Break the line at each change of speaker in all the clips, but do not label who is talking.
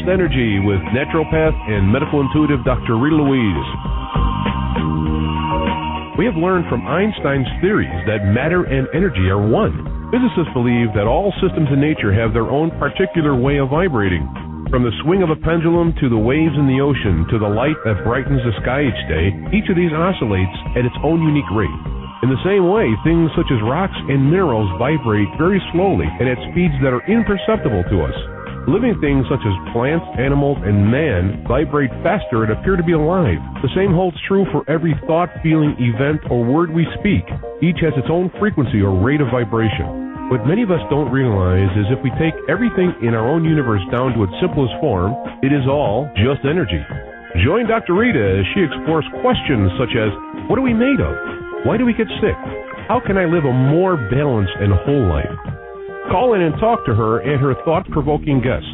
Energy with naturopath and medical intuitive Dr. Rita Louise. We have learned from Einstein's theories that matter and energy are one. Physicists believe that all systems in nature have their own particular way of vibrating. From the swing of a pendulum to the waves in the ocean to the light that brightens the sky each day, each of these oscillates at its own unique rate. In the same way, things such as rocks and minerals vibrate very slowly and at speeds that are imperceptible to us. Living things such as plants, animals, and man vibrate faster and appear to be alive. The same holds true for every thought, feeling, event, or word we speak. Each has its own frequency or rate of vibration. What many of us don't realize is if we take everything in our own universe down to its simplest form, it is all just energy. Join Dr. Rita as she explores questions such as, what are we made of? Why do we get sick? How can I live a more balanced and whole life? Call in and talk to her and her thought-provoking guests.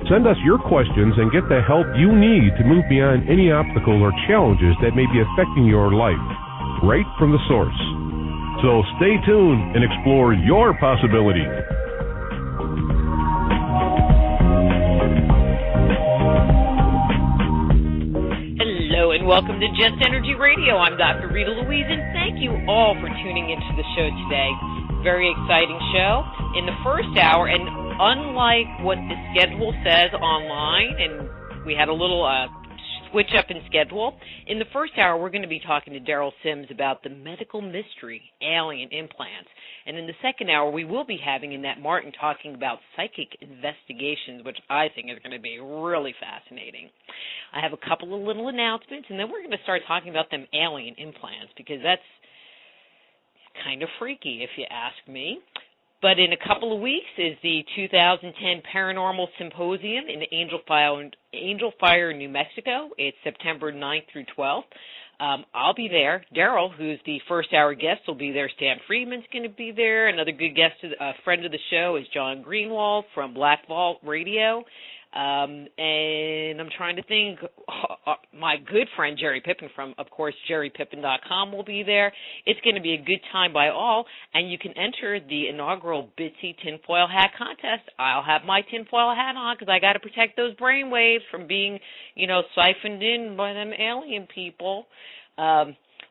Send us your questions and get the help you need to move beyond any obstacle or challenges that may be affecting your life, right from the source. So stay tuned and explore your possibilities.
And welcome to Just Energy Radio. I'm Dr. Rita Louise, and thank you all for tuning into the show today. Very exciting show. In the first hour, and unlike what the schedule says online, and we had a little switch up in schedule, in the first hour we're going to be talking to Daryl Sims about the medical mystery, alien implants. And in the second hour, we will be having Annette Martin talking about psychic investigations, which I think is going to be really fascinating. I have a couple of little announcements, and then we're going to start talking about them alien implants, because that's kind of freaky, if you ask me. But in a couple of weeks is the 2010 Paranormal Symposium in Angel Fire, New Mexico. It's September 9th through 12th. I'll be there. Daryl, who's the first hour guest, will be there. Stan Friedman's going to be there. Another good guest, a friend of the show, is John Greenwald from Black Vault Radio. And I'm trying to think, my good friend Jerry Pippin from, of course, jerrypippin.com will be there. It's going to be a good time by all, and you can enter the inaugural Bitsy tinfoil hat contest. I'll have my tinfoil hat on because I got to protect those brain waves from being, siphoned in by them alien people.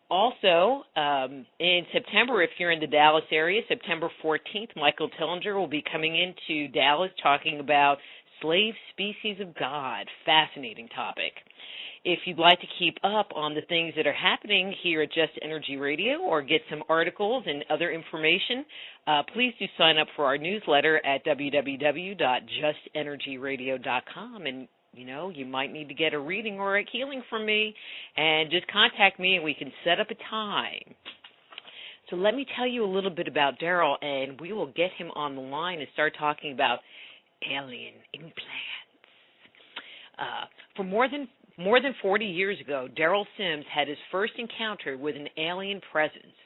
Also, in September, if you're in the Dallas area, September 14th, Michael Tillinger will be coming into Dallas talking about slave species of God. Fascinating topic. If you'd like to keep up on the things that are happening here at Just Energy Radio or get some articles and other information, please do sign up for our newsletter at www.justenergyradio.com. And, you might need to get a reading or a healing from me, and just contact me and we can set up a time. So let me tell you a little bit about Daryl, and we will get him on the line and start talking about alien implants. For more than 40 years ago, Daryl Sims had his first encounter with an alien presence.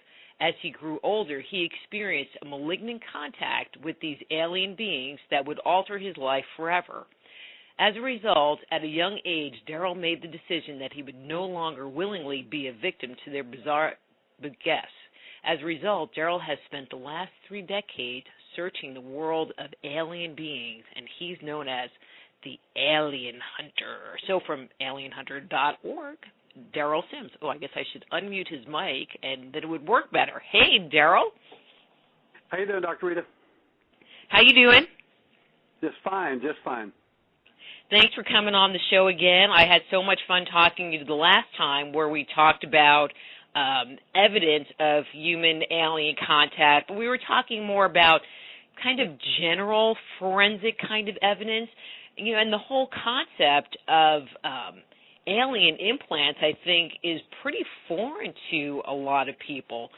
As he grew older, he experienced a malignant contact with these alien beings that would alter his life forever. As a result, at a young age, Daryl made the decision that he would no longer willingly be a victim to their bizarre guests. As a result, Daryl has spent the last 3 decades searching the world of alien beings, and he's known as the Alien Hunter. So from alienhunter.org, Daryl Sims. Oh, I guess I should unmute his mic, and then it would work better. Hey, Daryl.
How you doing, Dr. Rita?
How you doing?
Just fine, just fine.
Thanks for coming on the show again. I had so much fun talking to you the last time where we talked about evidence of human-alien contact, but we were talking more about kind of general forensic kind of evidence, and the whole concept of alien implants, I think, is pretty foreign to a lot of people.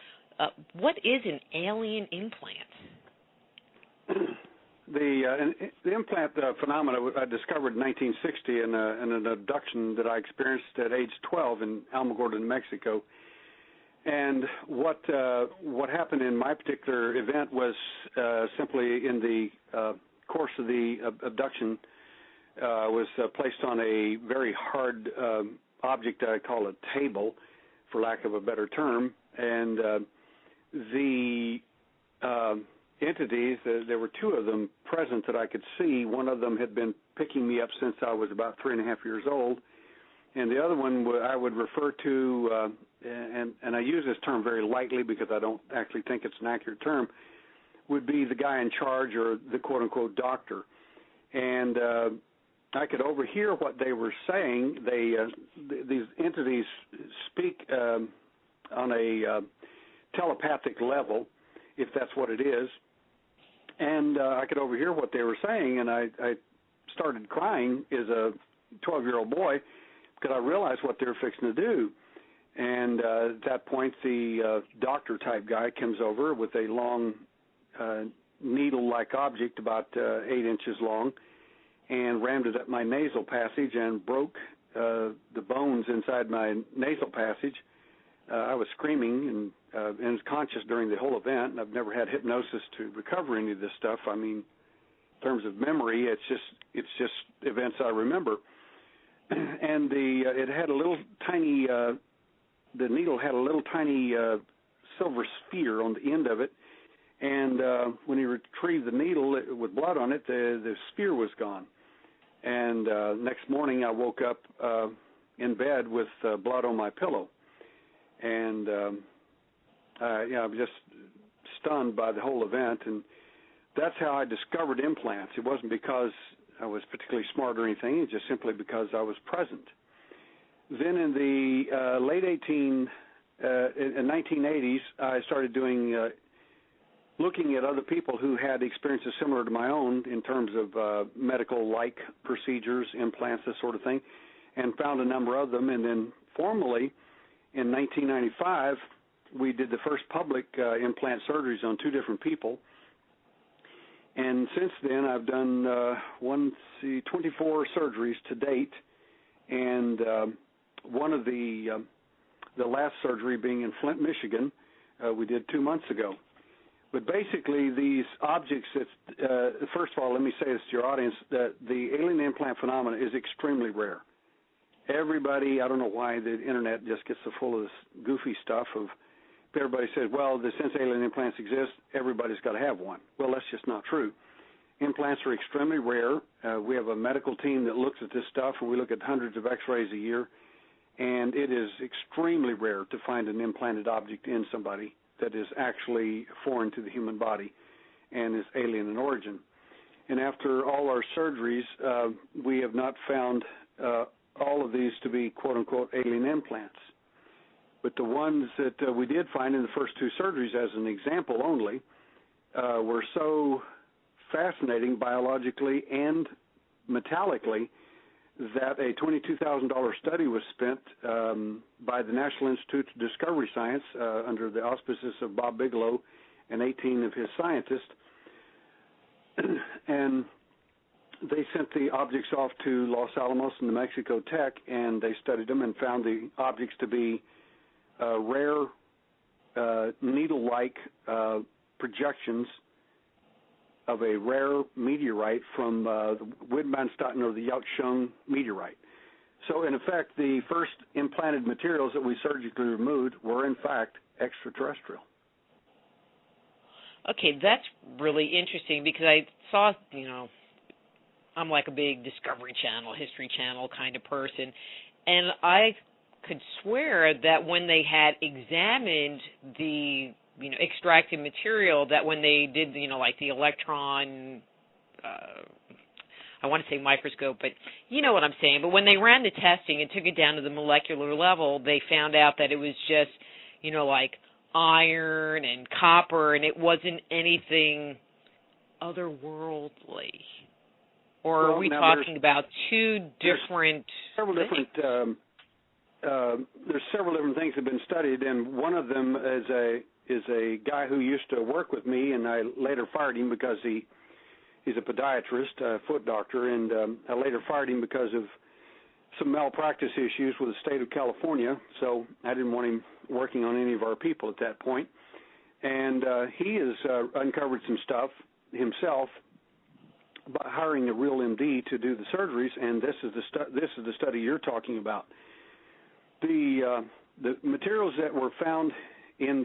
What is an alien implant?
The implant phenomena I discovered in 1960 in an abduction that I experienced at age 12 in Alamogordo, New Mexico. And what happened in my particular event was simply in the course of the abduction was placed on a very hard object I call a table, for lack of a better term, and the entities. There were two of them present that I could see. One of them had been picking me up since I was about 3.5 years old, and the other one I would refer to, and I use this term very lightly because I don't actually think it's an accurate term, would be the guy in charge or the quote-unquote doctor. And I could overhear what they were saying. These entities speak on a telepathic level, if that's what it is. And I could overhear what they were saying, and I started crying as a 12-year-old boy because I realized what they were fixing to do. And at that point, the doctor-type guy comes over with a long needle-like object about 8 inches long and rammed it up my nasal passage and broke the bones inside my nasal passage. I was screaming and was conscious during the whole event, and I've never had hypnosis to recover any of this stuff. I mean, in terms of memory, it's just events I remember. And it had a little tiny, the needle had a little tiny silver sphere on the end of it, and when he retrieved the needle with blood on it, the sphere was gone. And next morning I woke up in bed with blood on my pillow. And I was just stunned by the whole event, and that's how I discovered implants. It wasn't because I was particularly smart or anything, it's just simply because I was present. Then in the late 1980s, I started doing looking at other people who had experiences similar to my own in terms of medical-like procedures, implants, this sort of thing, and found a number of them. And then formally, in 1995, we did the first public implant surgeries on 2 different people. And since then, I've done 24 surgeries to date, and one of the last surgery being in Flint, Michigan, we did 2 months ago. But basically, these objects, first of all, let me say this to your audience, that the alien implant phenomena is extremely rare. Everybody, I don't know why the Internet just gets so full of this goofy stuff of, everybody says, well, since alien implants exist, everybody's got to have one. Well, that's just not true. Implants are extremely rare. We have a medical team that looks at this stuff, and we look at hundreds of x-rays a year, and it is extremely rare to find an implanted object in somebody that is actually foreign to the human body and is alien in origin. And after all our surgeries, we have not found all of these to be quote-unquote alien implants. But the ones that we did find in the first 2 surgeries, as an example only, were so fascinating biologically and metallically that a $22,000 study was spent by the National Institute of Discovery Science under the auspices of Bob Bigelow and 18 of his scientists. And they sent the objects off to Los Alamos and New Mexico Tech, and they studied them and found the objects to be rare needle-like projections of a rare meteorite from the Widmanstatten or the Yautsheng meteorite. So, in effect, the first implanted materials that we surgically removed were, in fact, extraterrestrial.
Okay, that's really interesting because I saw, I'm like a big Discovery Channel, History Channel kind of person, and I could swear that when they had examined the extracted material, that when they did, like the electron, I want to say microscope, but you know what I'm saying. But when they ran the testing and took it down to the molecular level, they found out that it was just, like iron and copper, and it wasn't anything otherworldly. Or are we talking about 2 different things? There's several different things that have been studied, and one of them is a guy who used to work with me, and I later fired him because he's a podiatrist, a foot doctor, and I later fired him because of some malpractice issues with the state of California, so I didn't want him working on any of our people at that point. And he has uncovered some stuff himself by hiring a real MD to do the surgeries, and this is the study you're talking about. The materials that were found in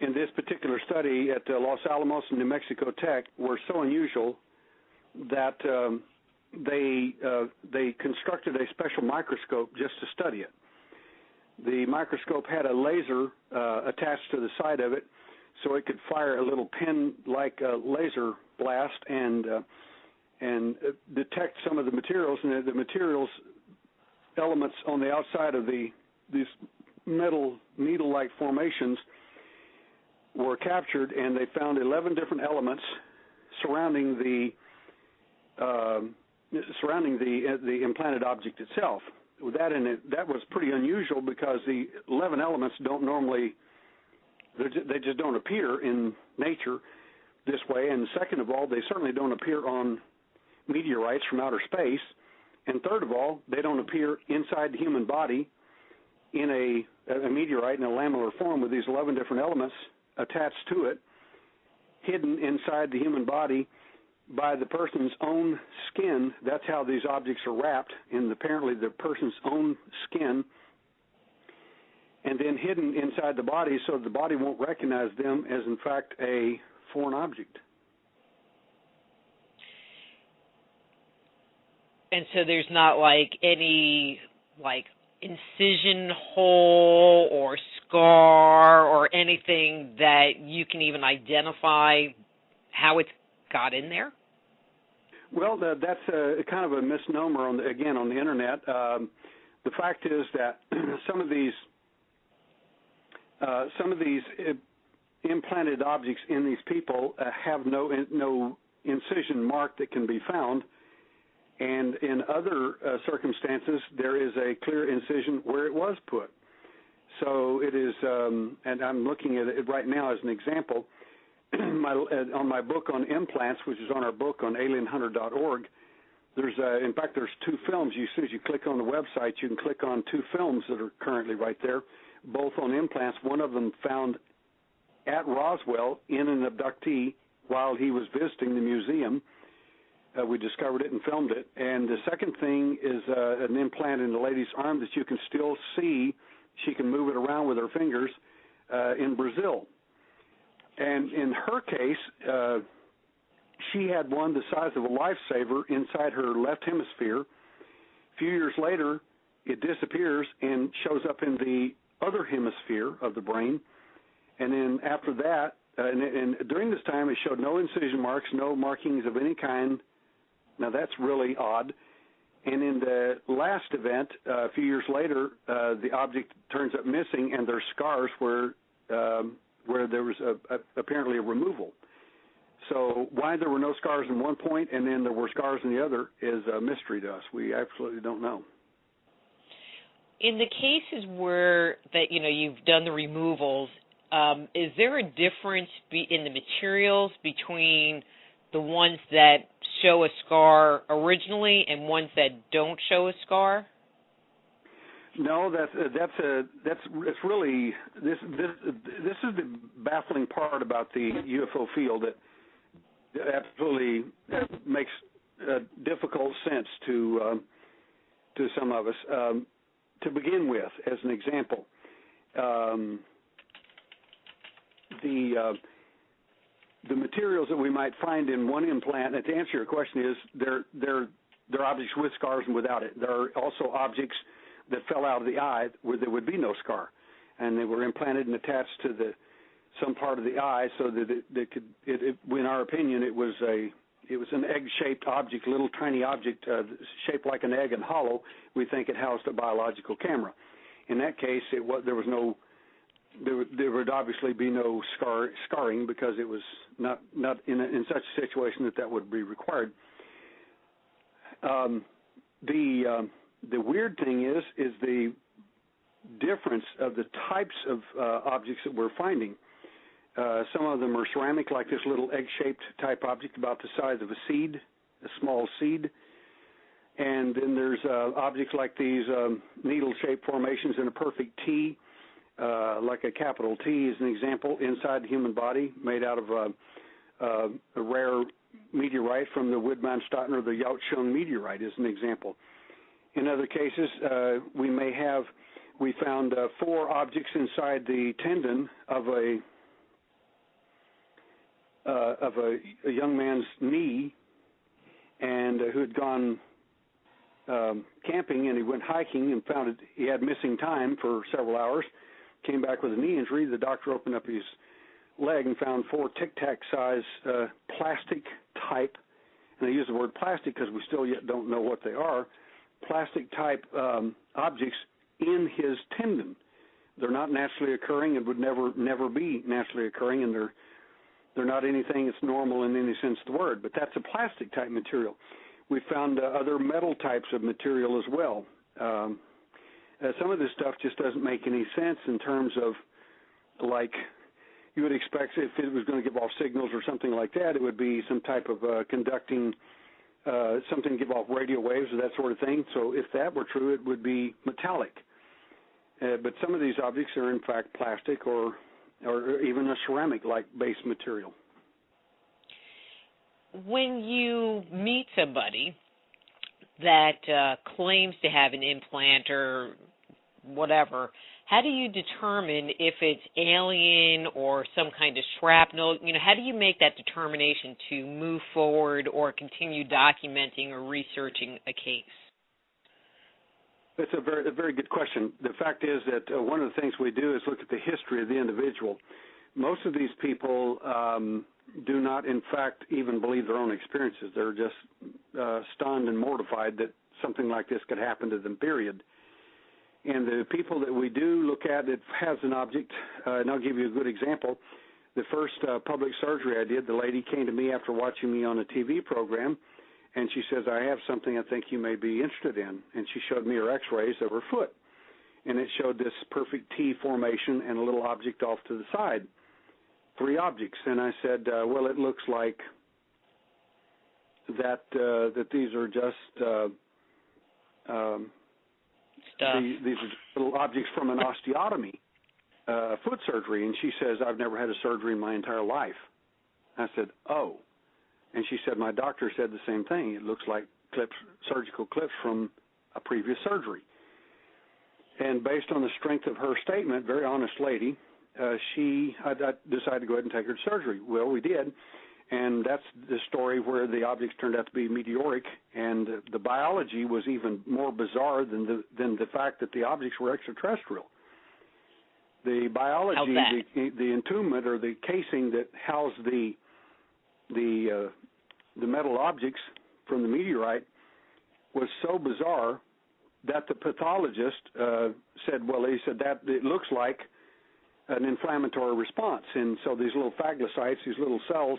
in this particular study at Los Alamos and New Mexico Tech were so unusual that they constructed a special microscope just to study it. The microscope had a laser attached to the side of it, so it could fire a little pin-like laser blast and detect some of the materials, and the materials elements on the outside of these metal needle-like formations were captured, and they found 11 different elements surrounding the implanted object itself. With that in it, that was pretty unusual because the 11 elements don't normally, they just don't appear in nature this way. And second of all, they certainly don't appear on meteorites from outer space. And third of all, they don't appear inside the human body in a meteorite in a lamellar form with these 11 different elements attached to it, hidden inside the human body by the person's own skin. That's how these objects are wrapped in apparently the person's own skin, and then hidden inside the body so the body won't recognize them as in fact a foreign object.
And so there's not like any like incision hole or scar or anything that you can even identify how it's got in there?
Well, that's kind of a misnomer on the internet. The fact is that some of these implanted objects in these people have no incision mark that can be found, and in other circumstances there is a clear incision where it was put. So it is, and I'm looking at it right now as an example. On my book on implants, which is on our book on alienhunter.org, there's in fact there's two films. As soon as you click on the website, you can click on two films that are currently right there, both on implants. One of them found at Roswell in an abductee while he was visiting the museum. We discovered it and filmed it. And the second thing is an implant in the lady's arm that you can still see. She can move it around with her fingers in Brazil. And in her case, she had one the size of a lifesaver inside her left hemisphere. A few years later, it disappears and shows up in the other hemisphere of the brain. And then after that, and during this time, it showed no incision marks, no markings of any kind. Now, that's really odd. And in the last event, a few years later, the object turns up missing, and there's scars where there was apparently a removal. So why there were no scars in one point and then there were scars in the other is a mystery to us. We absolutely don't know.
In the cases where that you've done the removals, is there a difference in the materials between the ones that show a scar originally and ones that don't show a scar?
No, it's really this is the baffling part about the UFO field that absolutely makes difficult sense to some of us. To begin with, as an example, the materials that we might find in one implant, and to answer your question, is they're objects with scars and without it. There are also objects that fell out of the eye where there would be no scar, and they were implanted and attached to some part of the eye so that in our opinion, it was an egg-shaped object, little tiny object shaped like an egg and hollow. We think it housed a biological camera. In that case, there would obviously be no scarring because it was not in such a situation that would be required. The weird thing is the difference of the types of objects that we're finding. Some of them are ceramic, like this little egg-shaped type object about the size of a seed, a small seed. And then there's objects like these needle-shaped formations in a perfect T, like a capital T is an example, inside the human body, made out of a rare meteorite from the Widmanstätten or the Yautschung meteorite is an example. In other cases, we found 4 objects inside the tendon of a of a young man's knee, and who had gone camping, and he went hiking and found he had missing time for several hours, came back with a knee injury. The doctor opened up his leg and found 4 Tic Tac size plastic type, and I use the word plastic because we still yet don't know what they are, plastic type objects in his tendon. They're not naturally occurring and would never be naturally occurring, and they're not anything that's normal in any sense of the word, but that's a plastic type material. We found other metal types of material as well. Some of this stuff just doesn't make any sense in terms of, like, you would expect if it was going to give off signals or something like that, it would be some type of conducting, something give off radio waves or that sort of thing. So if that were true, it would be metallic. But some of these objects are in fact plastic or even a ceramic-like base material.
When you meet somebody that claims to have an implant or whatever, how do you determine if it's alien or some kind of shrapnel? You know, how do you make that determination to move forward or continue documenting or researching a case?
That's a very good question. The fact is that one of the things we do is look at the history of the individual. Most of these people do not, in fact, even believe their own experiences. They're just stunned and mortified that something like this could happen to them, period. And the people that we do look at that has an object, and I'll give you a good example. The first public surgery I did, the lady came to me after watching me on a TV program, and she says, I have something I think you may be interested in. And she showed me her x-rays of her foot, and it showed this perfect T formation and a little object off to the side, 3 objects. And I said, well, it looks like that these are just these are little objects from an osteotomy, foot surgery. And she says, I've never had a surgery in my entire life. I said, oh. And she said, my doctor said the same thing. It looks like surgical clips from a previous surgery. And based on the strength of her statement, very honest lady, I decided to go ahead and take her to surgery. Well, we did. And that's the story where the objects turned out to be meteoric, and the biology was even more bizarre than the fact that the objects were extraterrestrial. The biology, the entombment or the casing that housed the metal objects from the meteorite was so bizarre that the pathologist said, well, he said that it looks like an inflammatory response. And so these little phagocytes, these little cells,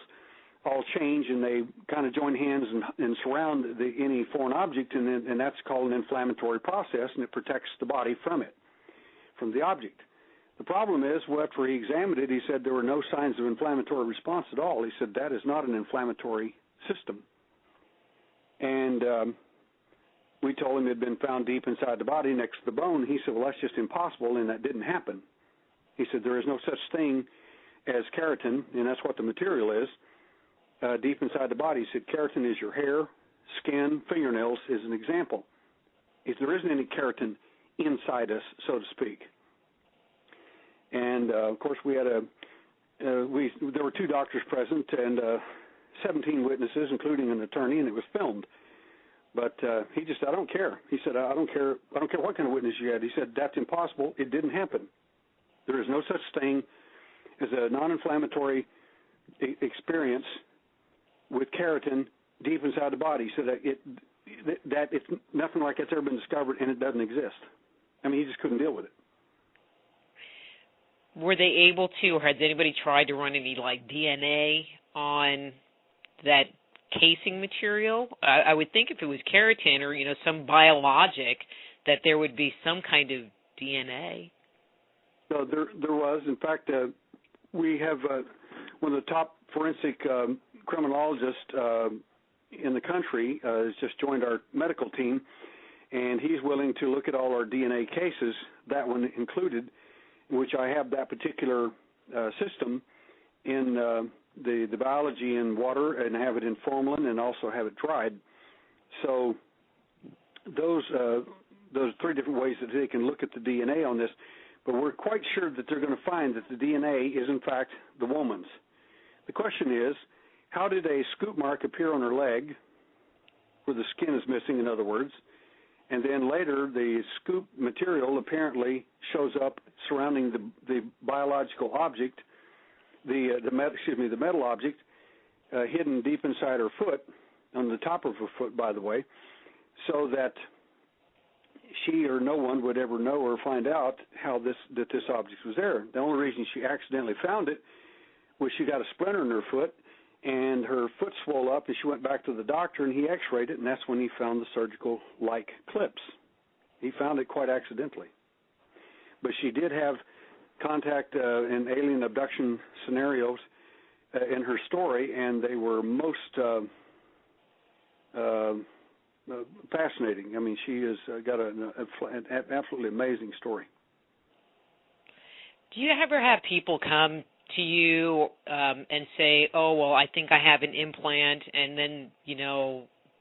all change, and they kind of join hands and surround any foreign object, and that's called an inflammatory process, and it protects the body from the object. The problem is, after he examined it, he said there were no signs of inflammatory response at all. He said that is not an inflammatory system. And we told him it had been found deep inside the body next to the bone. He said, well, that's just impossible, and that didn't happen. He said there is no such thing as keratin, and that's what the material is, deep inside the body. He said keratin is your hair, skin, fingernails is an example. If there isn't any keratin inside us, so to speak. And, of course, we had there were 2 doctors present and 17 witnesses, including an attorney, and it was filmed. But he just said, I don't care. He said, I don't care what kind of witness you had. He said, that's impossible. It didn't happen. There is no such thing as a non-inflammatory experience with keratin deep inside the body. He said that it's nothing like it's ever been discovered, and it doesn't exist. I mean, he just couldn't deal with it.
Were they able to, or has anybody tried to run any, like, DNA on that casing material? I would think if it was keratin or, some biologic, that there would be some kind of DNA.
So there was. In fact, we have one of the top forensic criminologists in the country has just joined our medical team, and he's willing to look at all our DNA cases, that one included, in which I have that particular system in the biology in water and have it in formalin and also have it dried. So those 3 different ways that they can look at the DNA on this, but we're quite sure that they're going to find that the DNA is in fact the woman's. The question is, how did a scoop mark appear on her leg, where the skin is missing, in other words, and then later the scoop material apparently shows up surrounding the biological object, the metal object, hidden deep inside her foot, on the top of her foot, by the way, so that she or no one would ever know or find out that this object was there. The only reason she accidentally found it was she got a splinter in her foot, and her foot swelled up, and she went back to the doctor, and he x-rayed it, and that's when he found the surgical-like clips. He found it quite accidentally. But she did have contact in alien abduction scenarios in her story, and they were most fascinating. I mean, she has got an absolutely amazing story.
Do you ever have people come to you and say, oh, well, I think I have an implant, and then,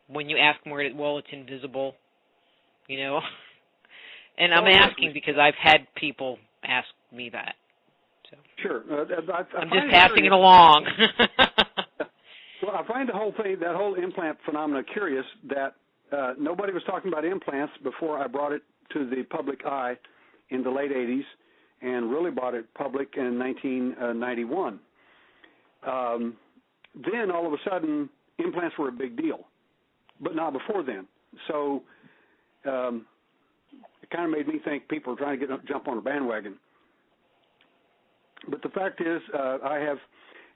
when you ask them where it's invisible, And I'm asking because I've had people ask me that. So.
Sure.
I'm just passing it along.
Well, I find that whole implant phenomena curious, that nobody was talking about implants before I brought it to the public eye in the late 80s, and really brought it public in 1991. Then, all of a sudden, implants were a big deal, but not before then. So it kind of made me think people were trying to jump on a bandwagon. But the fact is, I have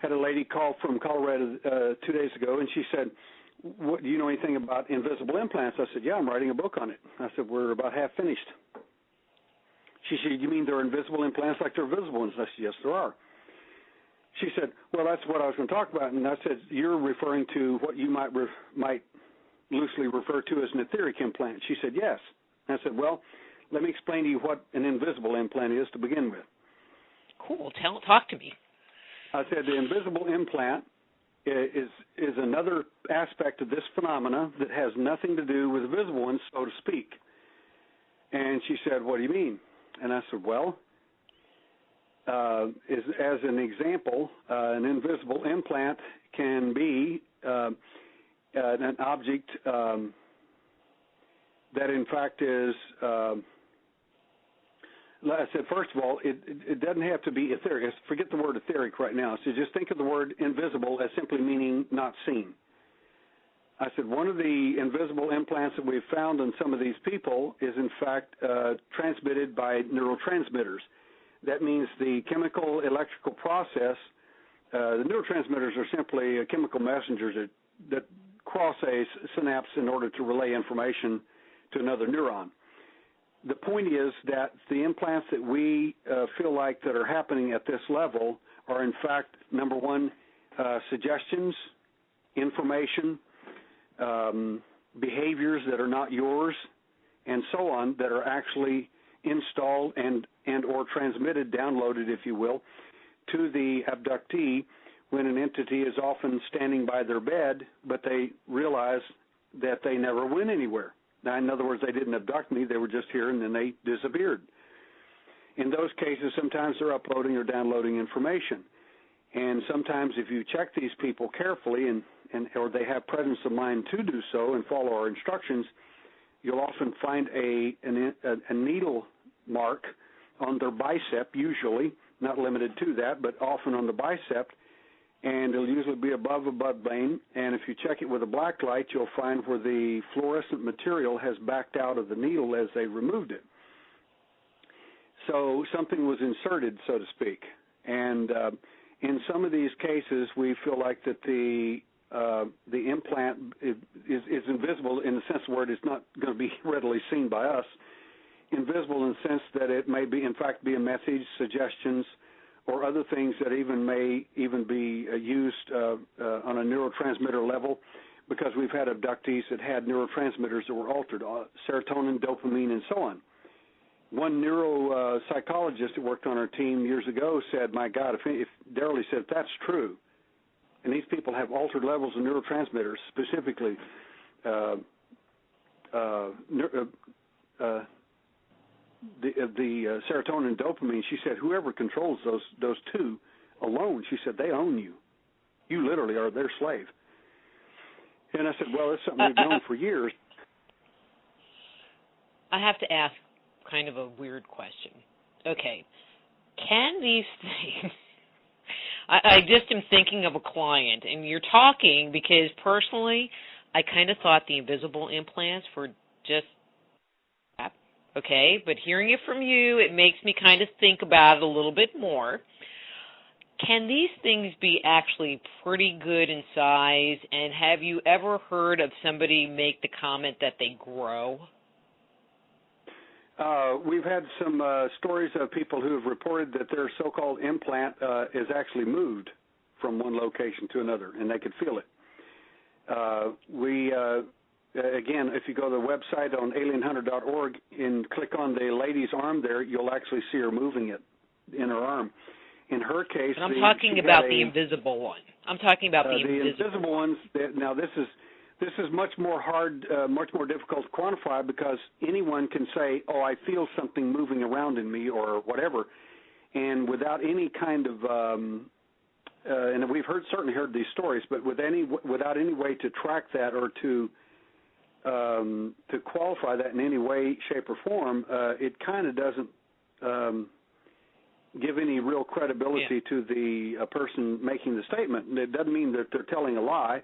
had a lady call from Colorado 2 days ago, and she said, do you know anything about invisible implants? I said, yeah, I'm writing a book on it. I said, we're about half finished. She said, you mean there are invisible implants like there are visible ones? I said, yes, there are. She said, well, that's what I was going to talk about. And I said, you're referring to what you might loosely refer to as an etheric implant. She said, yes. And I said, well, let me explain to you what an invisible implant is to begin with.
Cool. Talk to me.
I said the invisible implant is another aspect of this phenomena that has nothing to do with the visible ones, so to speak. And she said, what do you mean? And I said, well, as an example, an invisible implant can be an object that, in fact, is I said, first of all, it doesn't have to be etheric. Forget the word etheric right now. So just think of the word invisible as simply meaning not seen. I said, one of the invisible implants that we've found in some of these people is, in fact, transmitted by neurotransmitters. That means the chemical electrical process, the neurotransmitters are simply chemical messengers that cross a synapse in order to relay information to another neuron. The point is that the implants that we feel like that are happening at this level are, in fact, number one, suggestions, information, behaviors that are not yours, and so on, that are actually installed and or transmitted, downloaded, if you will, to the abductee when an entity is often standing by their bed, but they realize that they never went anywhere. Now, in other words, they didn't abduct me. They were just here, and then they disappeared. In those cases, sometimes they're uploading or downloading information. And sometimes if you check these people carefully or they have presence of mind to do so and follow our instructions, you'll often find a needle mark on their bicep, usually, not limited to that, but often on the bicep, and it'll usually be above a blood vein, and if you check it with a black light, you'll find where the fluorescent material has backed out of the needle as they removed it. So something was inserted, so to speak. And in some of these cases, we feel like that the implant is invisible in the sense of where it is not going to be readily seen by us. Invisible in the sense that it may be, in fact, be a message, suggestions, or other things that may be used on a neurotransmitter level, because we've had abductees that had neurotransmitters that were altered, serotonin, dopamine, and so on. One neuropsychologist that worked on our team years ago said, my God, if Darrell said, if that's true, and these people have altered levels of neurotransmitters, specifically the serotonin and dopamine, she said, whoever controls those two alone, she said, they own you. You literally are their slave. And I said, well, it's something we've known for years.
I have to ask kind of a weird question. Okay, can these things... I just am thinking of a client, and you're talking because personally, I kind of thought the invisible implants were just crap, okay? But hearing it from you, it makes me kind of think about it a little bit more. Can these things be actually pretty good in size, and have you ever heard of somebody make the comment that they grow?
We've had some stories of people who have reported that their so-called implant is actually moved from one location to another, and they could feel it. Again, if you go to the website on alienhunter.org and click on the lady's arm there, you'll actually see her moving it in her arm. In her case,
and I'm talking about the invisible one. I'm talking about the
invisible ones. Now, this is much more difficult to quantify because anyone can say, "Oh, I feel something moving around in me," or whatever, and without any kind of, and we've certainly heard these stories, but without any way to track that or to qualify that in any way, shape, or form, it kind of doesn't give any real credibility to the person making the statement. And it doesn't mean that they're telling a lie.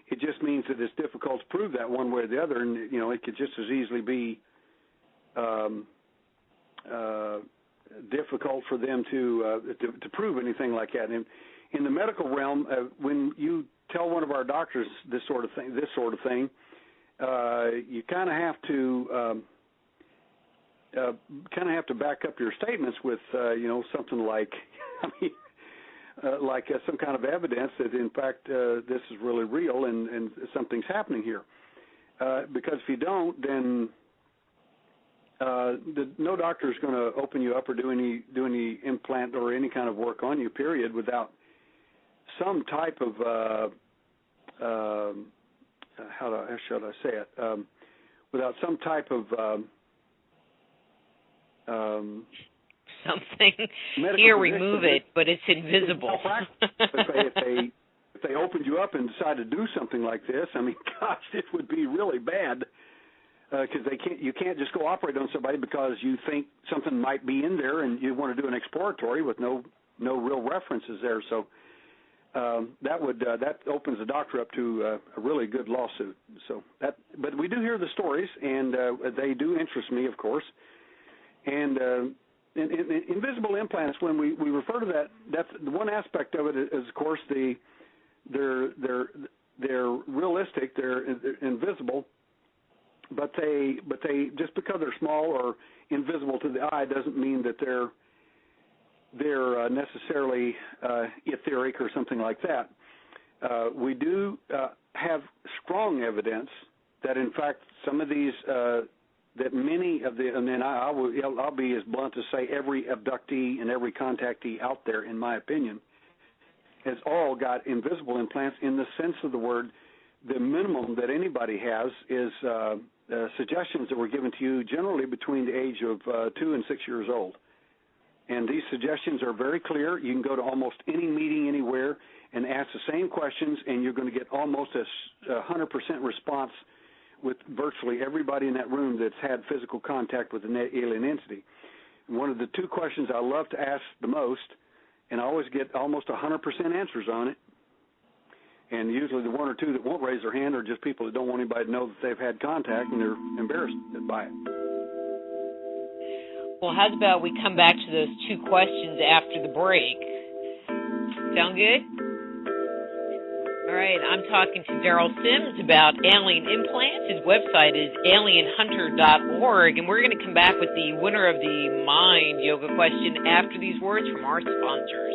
It just means that it's difficult to prove that one way or the other, and it could just as easily be difficult for them to prove anything like that. And in the medical realm, when you tell one of our doctors this sort of thing, you kind of have to back up your statements with something like, some kind of evidence that in fact this is really real and something's happening here. Because if you don't, then no doctor is going to open you up or do any implant or any kind of work on you, period, without some type of how should I say it? Without some type of
something. Here, remove it, but it's invisible.
If they opened you up and decided to do something like this, I mean, gosh, it would be really bad because you can't just go operate on somebody because you think something might be in there and you want to do an exploratory with no real references there. So that opens the doctor up to a really good lawsuit. But we do hear the stories, and they do interest me, of course. And invisible implants, when we refer to that, that's the one aspect of it is, of course, they're realistic, they're invisible, but they just because they're small or invisible to the eye doesn't mean that they're necessarily etheric or something like that. We do have strong evidence that, in fact, some of these that many of the, and then I'll be as blunt to say every abductee and every contactee out there, in my opinion, has all got invisible implants in the sense of the word. The minimum that anybody has is suggestions that were given to you generally between the age of 2 and 6 years old. And these suggestions are very clear. You can go to almost any meeting anywhere and ask the same questions, and you're going to get almost a 100% response with virtually everybody in that room that's had physical contact with an alien entity. And one of the two questions I love to ask the most, and I always get almost 100% answers on it, and usually the one or two that won't raise their hand are just people that don't want anybody to know that they've had contact and they're embarrassed by it.
Well, how about we come back to those two questions after the break? Sound good? All right, I'm talking to Daryl Sims about alien implants. His website is alienhunter.org, and we're going to come back with the winner of the Mind Yoga question after these words from our sponsors.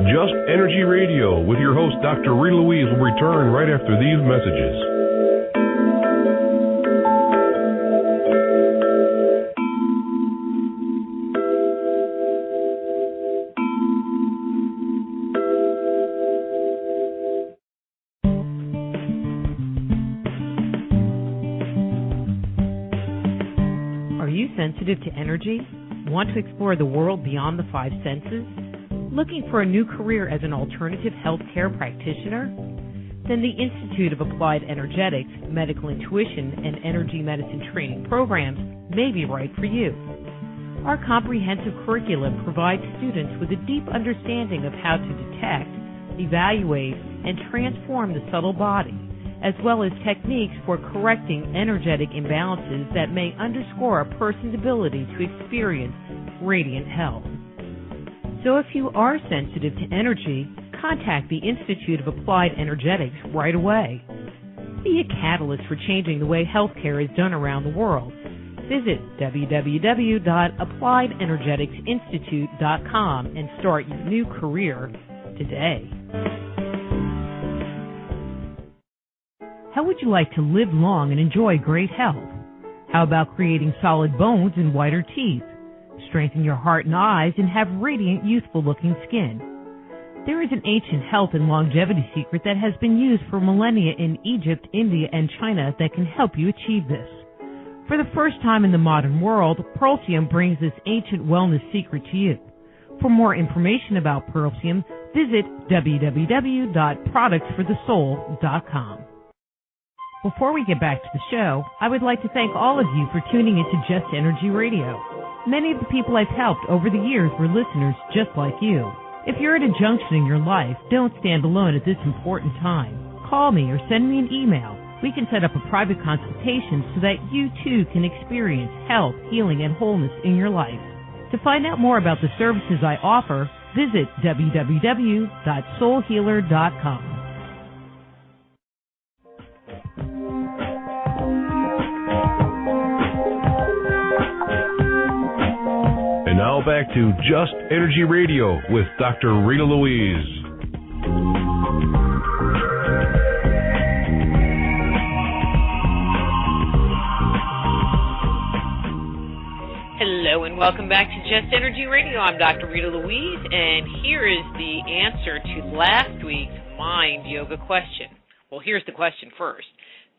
Just Energy Radio with your host, Dr. Rita Louise, will return right after these messages.
Are you sensitive to energy? Want to explore the world beyond the five senses? Looking for a new career as an alternative healthcare practitioner? Then the Institute of Applied Energetics, Medical Intuition, and Energy Medicine training programs may be right for you. Our comprehensive curriculum provides students with a deep understanding of how to detect, evaluate, and transform the subtle body, as well as techniques for correcting energetic imbalances that may underscore a person's ability to experience radiant health. So if you are sensitive to energy, contact the Institute of Applied Energetics right away. Be a catalyst for changing the way healthcare is done around the world. Visit www.appliedenergeticsinstitute.com and start your new career today. How would you like to live long and enjoy great health? How about creating solid bones and whiter teeth? Strengthen your heart and eyes and have radiant, youthful-looking skin. There is an ancient health and longevity secret that has been used for millennia in Egypt, India, and China that can help you achieve this. For the first time in the modern world, Pearlsium brings this ancient wellness secret to you. For more information about Pearlsium, visit www.productsforthesoul.com. Before we get back to the show, I would like to thank all of you for tuning into Just Energy Radio. Many of the people I've helped over the years were listeners just like you. If you're at a junction in your life, don't stand alone at this important time. Call me or send me an email. We can set up a private consultation so that you too can experience health, healing, and wholeness in your life. To find out more about the services I offer, visit www.soulhealer.com.
And now back to Just Energy Radio with Dr. Rita Louise.
Hello and welcome back to Just Energy Radio. I'm Dr. Rita Louise, and here is the answer to last week's mind yoga question. Well, here's the question first.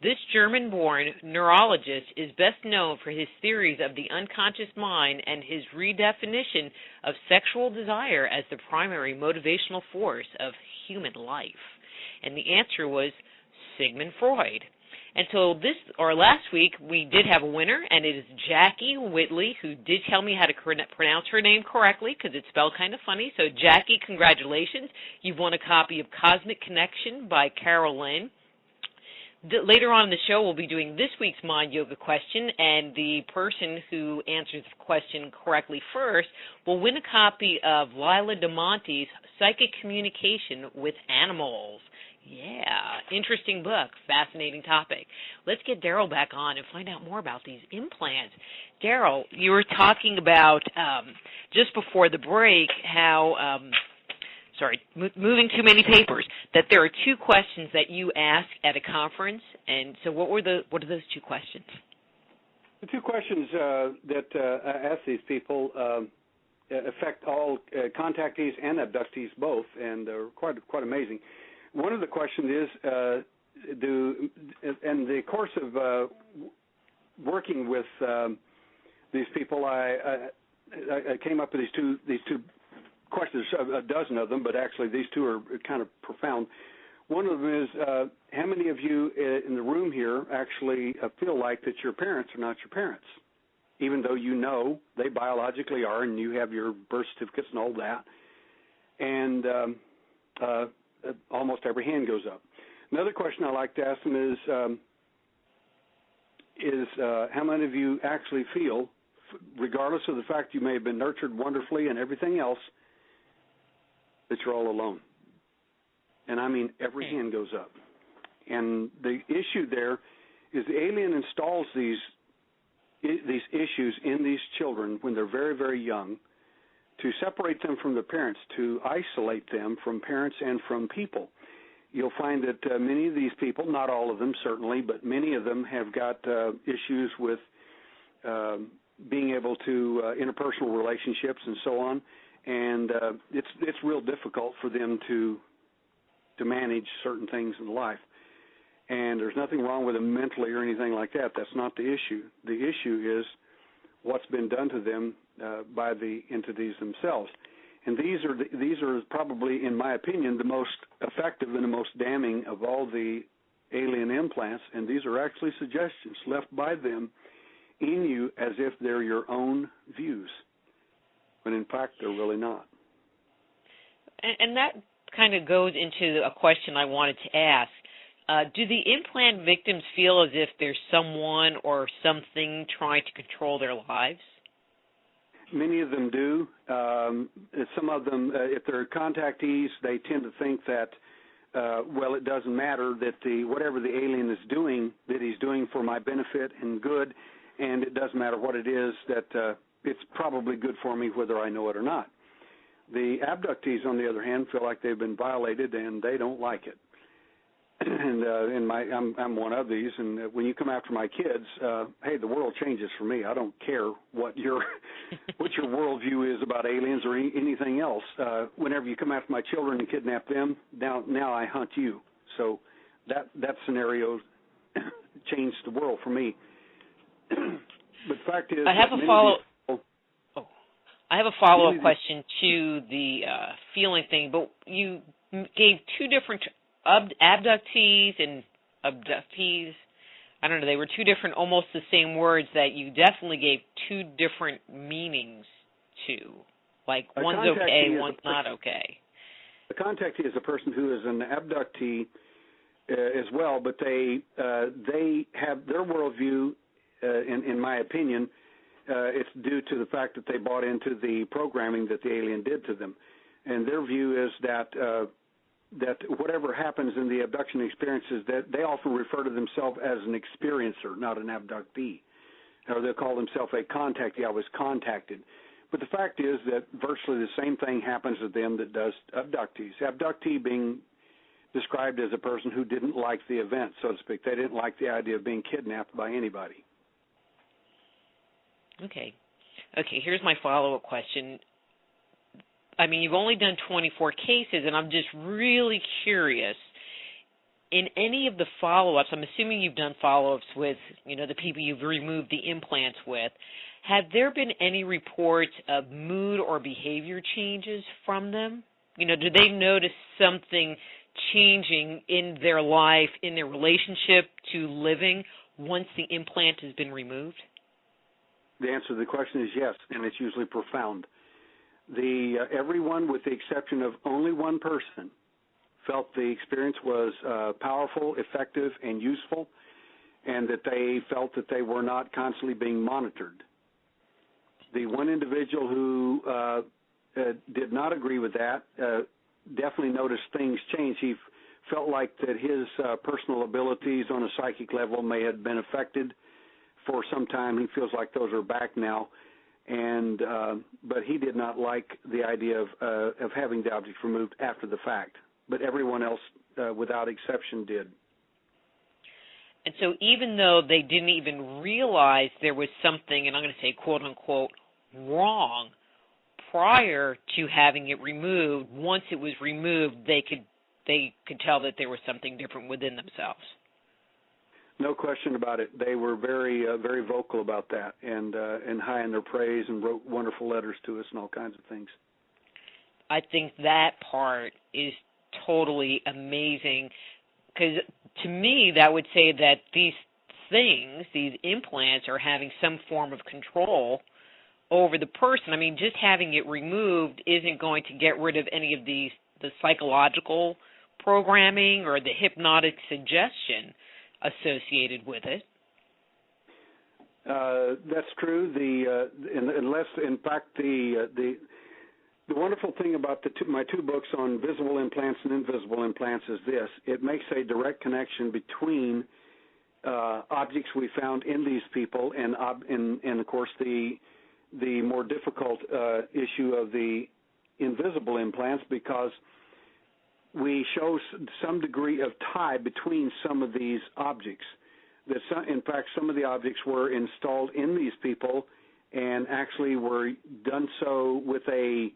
This German-born neurologist is best known for his theories of the unconscious mind and his redefinition of sexual desire as the primary motivational force of human life. And the answer was Sigmund Freud. And so last week, we did have a winner, and it is Jackie Whitley, who did tell me how to pronounce her name correctly because it's spelled kind of funny. So, Jackie, congratulations. You've won a copy of Cosmic Connection by Carol Lynn. Later on in the show, we'll be doing this week's Mind Yoga question, and the person who answers the question correctly first will win a copy of Lila DeMonte's Psychic Communication with Animals. Yeah, interesting book, fascinating topic. Let's get Daryl back on and find out more about these implants. Daryl, you were talking about just before the break how, moving too many papers, that there are two questions that you ask at a conference, and so what are those two questions?
The two questions that I ask these people affect all contactees and abductees both, and they're quite amazing. One of the questions is, in the course of working with these people, I came up with these two questions, a dozen of them, but actually these two are kind of profound. One of them is, how many of you in the room here actually feel like that your parents are not your parents, even though you know they biologically are and you have your birth certificates and all that? And almost every hand goes up. Another question I like to ask them is how many of you actually feel, regardless of the fact you may have been nurtured wonderfully and everything else, that you're all alone? And I mean every hand goes up. And the issue there is the alien installs these issues in these children when they're very, very young, to separate them from their parents, to isolate them from parents and from people. You'll find that many of these people, not all of them certainly, but many of them have got issues with being able to interpersonal relationships and so on, and it's real difficult for them to manage certain things in life. And there's nothing wrong with them mentally or anything like that. That's not the issue. The issue is, what's been done to them by the entities themselves. And these are probably, in my opinion, the most effective and the most damning of all the alien implants, and these are actually suggestions left by them in you as if they're your own views, when in fact they're really not.
And that kind of goes into a question I wanted to ask. Do the implant victims feel as if there's someone or something trying to control their lives?
Many of them do. Some of them, if they're contactees, they tend to think that, it doesn't matter, that whatever the alien is doing, that he's doing for my benefit and good, and it doesn't matter what it is, that it's probably good for me whether I know it or not. The abductees, on the other hand, feel like they've been violated and they don't like it. And I'm one of these. And when you come after my kids, hey, the world changes for me. I don't care what your worldview is about aliens or anything else. Whenever you come after my children and kidnap them, now I hunt you. So that scenario changed the world for me. But the fact is,
I have a follow-up question to the feeling thing, but you gave two different abductees and abductees. I don't know, they were two different, almost the same words that you definitely gave two different meanings to. Like one's okay, one's not okay.
A contactee is a person who is an abductee as well, but they have their worldview, in my opinion, it's due to the fact that they bought into the programming that the alien did to them. And their view is that whatever happens in the abduction experiences, that they often refer to themselves as an experiencer, not an abductee. Or they'll call themselves a contactee. I was contacted. But the fact is that virtually the same thing happens to them that does abductees. Abductee being described as a person who didn't like the event, so to speak. They didn't like the idea of being kidnapped by anybody.
Okay, here's my follow-up question. I mean, you've only done 24 cases, and I'm just really curious. In any of the follow-ups, I'm assuming you've done follow-ups with, the people you've removed the implants with. Have there been any reports of mood or behavior changes from them? Do they notice something changing in their life, in their relationship to living once the implant has been removed?
The answer to the question is yes, and it's usually profound. Everyone, with the exception of only one person, felt the experience was powerful, effective, and useful, and that they felt that they were not constantly being monitored. The one individual who did not agree with that definitely noticed things change. He felt like that his personal abilities on a psychic level may have been affected for some time. He feels like those are back now, and but he did not like the idea of having the objects removed after the fact. But everyone else, without exception, did.
And so even though they didn't even realize there was something, and I'm going to say quote unquote wrong, prior to having it removed, once it was removed, they could tell that there was something different within themselves.
No question about it. They were very very vocal about that, and high in their praise, and wrote wonderful letters to us and all kinds of things.
I think that part is totally amazing, because to me that would say that these things, these implants, are having some form of control over the person. I mean, just having it removed isn't going to get rid of any of the psychological programming or the hypnotic suggestion associated with it.
That's true. Unless, in fact, the wonderful thing about my two books on visible implants and invisible implants is this: it makes a direct connection between objects we found in these people and of course the more difficult issue of the invisible implants, because we show some degree of tie between some of these objects. In fact, some of the objects were installed in these people and actually were done so with a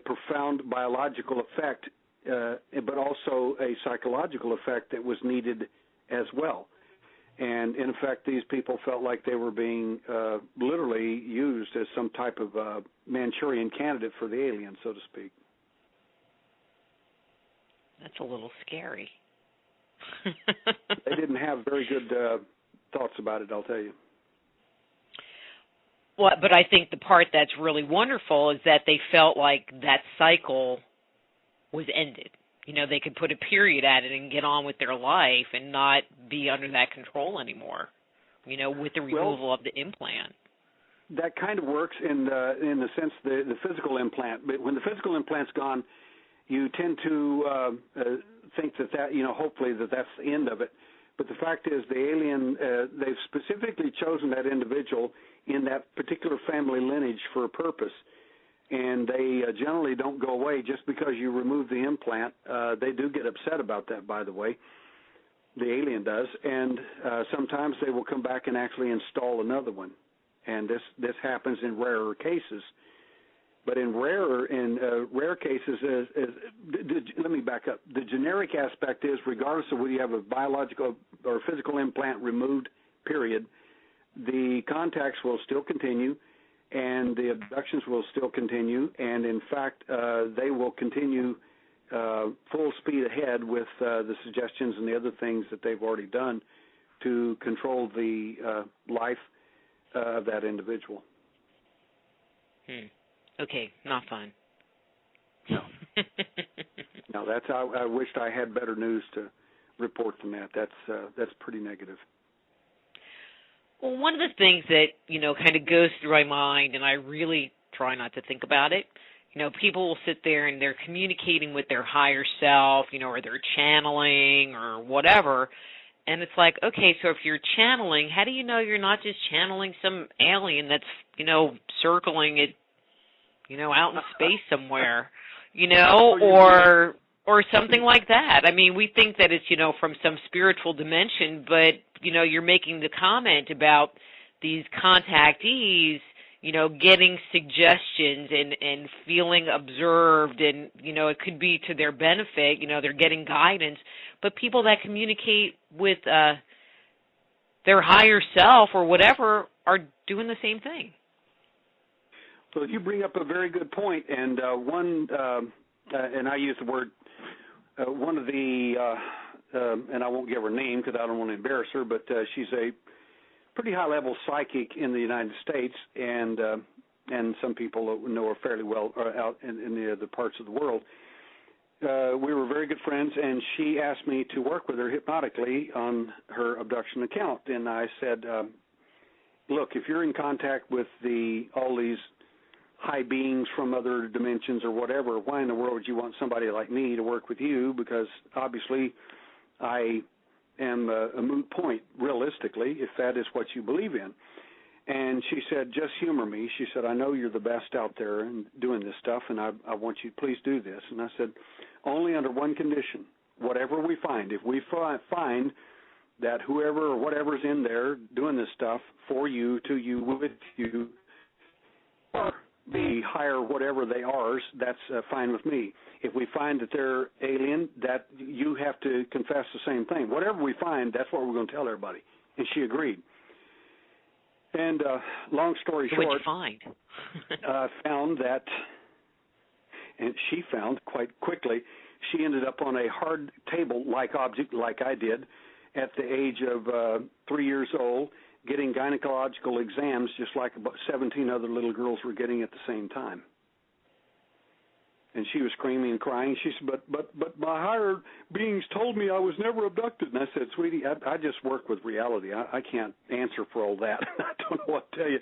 profound biological effect, but also a psychological effect that was needed as well. And, in effect, these people felt like they were being literally used as some type of Manchurian candidate for the alien, so to speak.
That's a little scary.
They didn't have very good thoughts about it, I'll tell you.
Well, but I think the part that's really wonderful is that they felt like that cycle was ended. You know, they could put a period at it and get on with their life and not be under that control anymore, you know, with the removal of the implant.
That kind of works in the sense the physical implant. But when the physical implant's gone, you tend to think that, you know, hopefully that's the end of it. But the fact is the alien, they've specifically chosen that individual in that particular family lineage for a purpose. And they generally don't go away just because you remove the implant. They do get upset about that, by the way. The alien does. And sometimes they will come back and actually install another one. And this happens in rarer cases. But in rare cases, let me back up. The generic aspect is, regardless of whether you have a biological or physical implant removed, period, the contacts will still continue, and the abductions will still continue, and in fact, they will continue full speed ahead with the suggestions and the other things that they've already done to control the life of that individual.
Okay, not fun.
No. No, that's how I wished I had better news to report than that. That's pretty negative.
Well, one of the things that, you know, kind of goes through my mind, and I really try not to think about it, you know, people will sit there and they're communicating with their higher self, you know, or they're channeling or whatever, and it's like, okay, so if you're channeling, how do you know you're not just channeling some alien that's, you know, circling it, you know, out in space somewhere, you know, or something like that? I mean, we think that it's, you know, from some spiritual dimension, but, you know, you're making the comment about these contactees, you know, getting suggestions and feeling observed, and, you know, it could be to their benefit, you know, they're getting guidance, but people that communicate with their higher self or whatever are doing the same thing.
So you bring up a very good point, and and I use the word, one of the, and I won't give her name because I don't want to embarrass her, but she's a pretty high-level psychic in the United States, and some people know her fairly well out in the other parts of the world. We were very good friends, and she asked me to work with her hypnotically on her abduction account, and I said, look, if you're in contact with all these high beings from other dimensions or whatever, why in the world would you want somebody like me to work with you? Because obviously I am a moot point, realistically, if that is what you believe in. And she said, just humor me. She said, I know you're the best out there in doing this stuff, and I want you to please do this. And I said, only under one condition, whatever we find. If we find that whoever or whatever's in there doing this stuff for you, to you, with you, or the higher whatever they are, that's fine with me. If we find that they're alien, that you have to confess the same thing. Whatever we find, that's what we're going to tell everybody. And she agreed. And long story short,
what'd you find?
Found that, and she found quite quickly, she ended up on a hard table-like object, like I did, at the age of 3 years old, getting gynecological exams just like about 17 other little girls were getting at the same time. And she was screaming and crying. She said, but my higher beings told me I was never abducted. And I said, sweetie, I just work with reality. I can't answer for all that. I don't know what to tell you.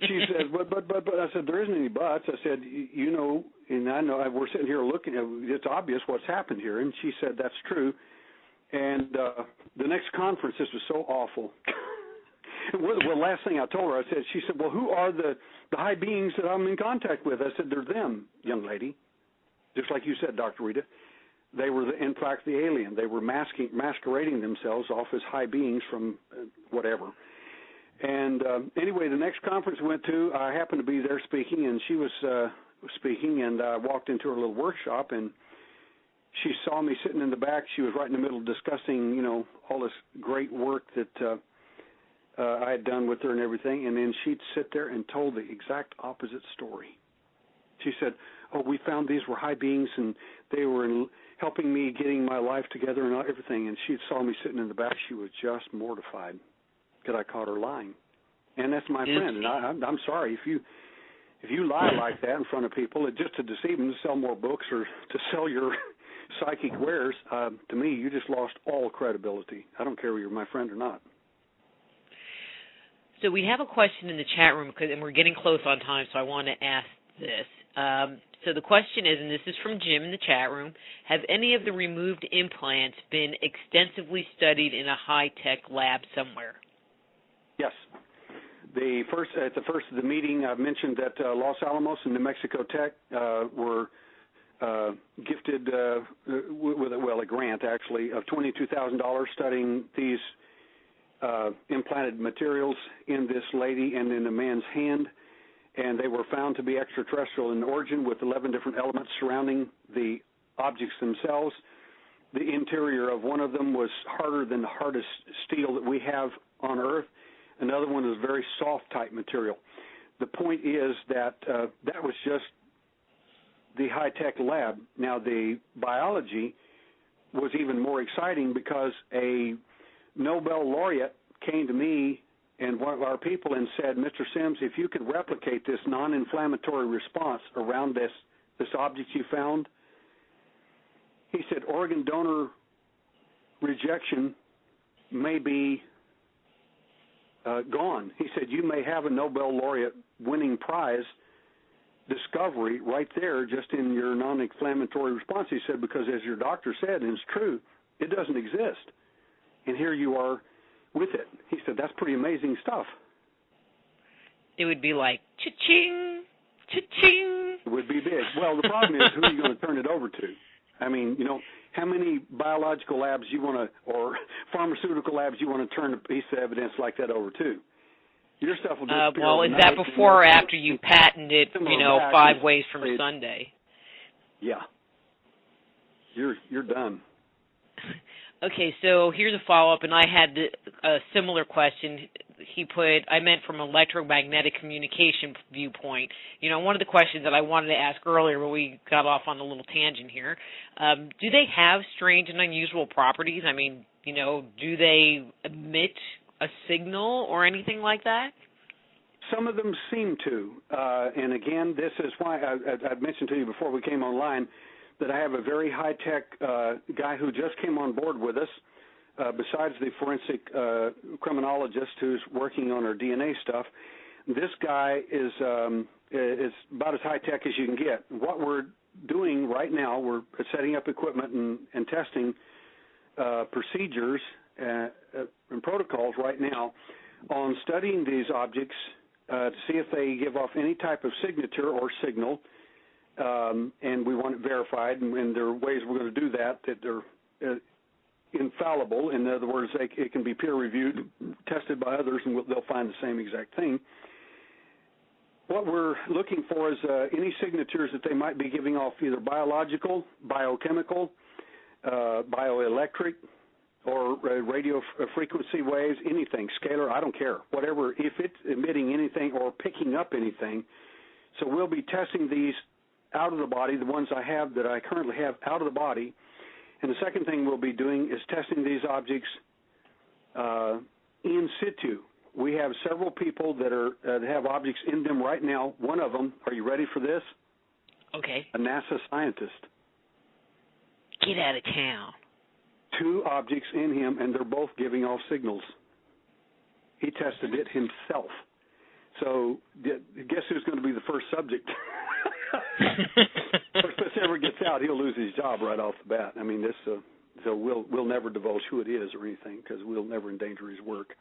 She said, but I said, there isn't any buts. I said, you know, and I know we're sitting here looking at it's obvious what's happened here. And she said, that's true. And the next conference, this was so awful. Well, last thing I told her, she said, well, who are the high beings that I'm in contact with? I said, they're them, young lady. Just like you said, Dr. Rita. They were, in fact, the alien. They were masquerading themselves off as high beings from whatever. And anyway, the next conference we went to, I happened to be there speaking, and she was speaking, and I walked into her little workshop, and she saw me sitting in the back. She was right in the middle discussing, all this great work that I had done with her and everything, and then she'd sit there and told the exact opposite story. She said, we found these were high beings, and they were helping me getting my life together and everything, and she saw me sitting in the back. She was just mortified that I caught her lying. And that's my friend, and I'm sorry if you lie like that in front of people, just to deceive them, to sell more books or to sell your psychic wares, to me, you just lost all credibility. I don't care whether you're my friend or not.
So we have a question in the chat room, and we're getting close on time, so I want to ask this. So the question is, and this is from Jim in the chat room, have any of the removed implants been extensively studied in a high-tech lab somewhere?
Yes. At the first of the meeting, I mentioned that Los Alamos and New Mexico Tech were gifted with a grant, actually, of $22,000 studying these implanted materials in this lady and in a man's hand, and they were found to be extraterrestrial in origin with 11 different elements surrounding the objects themselves. The interior of one of them was harder than the hardest steel that we have on Earth. Another one is very soft type material. The point is that that was just the high-tech lab. Now, the biology was even more exciting because a Nobel laureate came to me and one of our people and said, Mr. Sims, if you could replicate this non-inflammatory response around this object you found, he said organ donor rejection may be gone. He said you may have a Nobel laureate winning prize discovery right there just in your non-inflammatory response. He said, because as your doctor said, and it's true, it doesn't exist. And here you are with it. He said, that's pretty amazing stuff.
It would be like, cha-ching, cha-ching.
It would be big. Well, the problem is, who are you going to turn it over to? I mean, how many biological labs or pharmaceutical labs you want to turn a piece of evidence like that over to? Your stuff will disappear.
Well, is that before or after you patent it, 5 ways from Sunday?
Yeah. You're done.
Okay, so here's a follow-up, and I had a similar question. He put, I meant from an electromagnetic communication viewpoint. One of the questions that I wanted to ask earlier, but we got off on a little tangent here, do they have strange and unusual properties? I mean, do they emit a signal or anything like that?
Some of them seem to. And again, this is why I mentioned to you before we came online that I have a very high-tech guy who just came on board with us, besides the forensic criminologist who's working on our DNA stuff. This guy is about as high-tech as you can get. What we're doing right now, we're setting up equipment and testing procedures and protocols right now on studying these objects to see if they give off any type of signature or signal. And we want it verified, and there are ways we're going to do that they're infallible. In other words, it can be peer-reviewed, tested by others, and they'll find the same exact thing. What we're looking for is any signatures that they might be giving off, either biological, biochemical, bioelectric, or radio frequency waves, anything, scalar, I don't care, whatever, if it's emitting anything or picking up anything. So we'll be testing these out of the body, the ones that I currently have out of the body. And the second thing we'll be doing is testing these objects in situ. We have several people that have objects in them right now. One of them, are you ready for this?
Okay.
A NASA scientist.
Get out of town.
2 objects in him, and they're both giving off signals. He tested it himself. So guess who's going to be the first subject? If this ever gets out, he'll lose his job right off the bat. I mean, so we'll never divulge who it is or anything because we'll never endanger his work.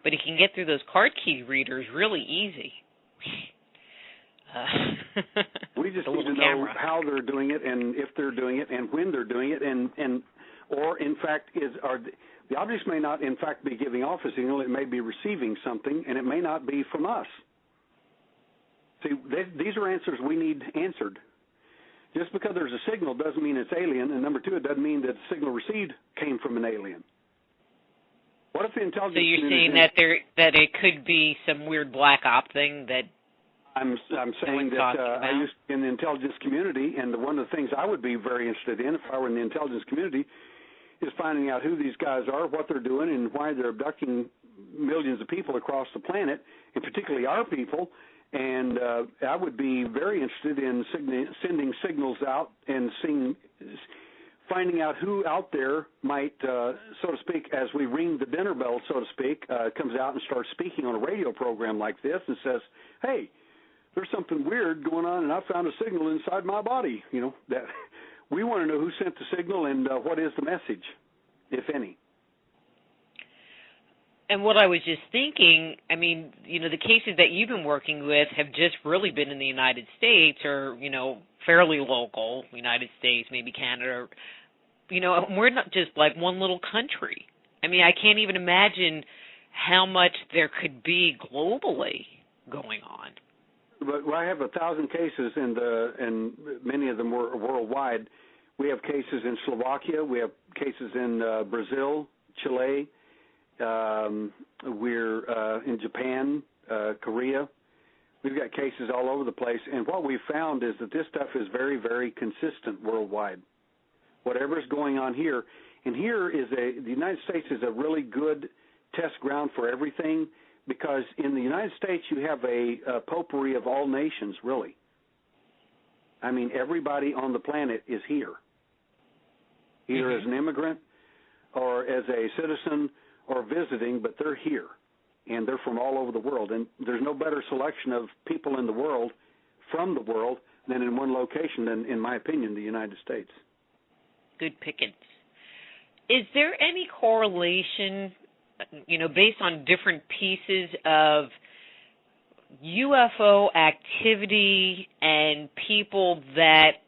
But he can get through those card key readers really easy.
We just need to know how they're doing it and if they're doing it and when they're doing it or in fact the objects may not in fact be giving off a signal. It may be receiving something, and it may not be from us. See, these are answers we need answered. Just because there's a signal doesn't mean it's alien, and number two, it doesn't mean that the signal received came from an alien. What if the intelligence?
So you're saying that it could be some weird black op thing that?
I'm saying that I used in the intelligence community, and one of the things I would be very interested in if I were in the intelligence community is finding out who these guys are, what they're doing, and why they're abducting millions of people across the planet, and particularly our people. And I would be very interested in sending signals out and finding out who out there might, so to speak, as we ring the dinner bell, so to speak, comes out and starts speaking on a radio program like this and says, hey, there's something weird going on, and I found a signal inside my body. You know, that we want to know who sent the signal and what is the message, if any.
And what I was just thinking, I mean, you know, the cases that you've been working with have just really been in the United States or, you know, fairly local, United States, maybe Canada. You know, we're not just like one little country. I mean, I can't even imagine how much there could be globally going on.
But I have 1,000 cases, and many of them were worldwide. We have cases in Slovakia. We have cases in Brazil, Chile. We're in Japan, Korea. We've got cases all over the place. And what we've found is that this stuff is very, very consistent worldwide. Whatever's going on here, and here is the United States is a really good test ground for everything, because in the United States you have a potpourri of all nations, really. I mean, everybody on the planet is here, either as an immigrant or as a citizen or visiting, but they're here, and they're from all over the world. And there's no better selection of people in the world, from the world, than in one location than, in my opinion, the United States.
Good pickings. Is there any correlation, you know, based on different pieces of UFO activity and people that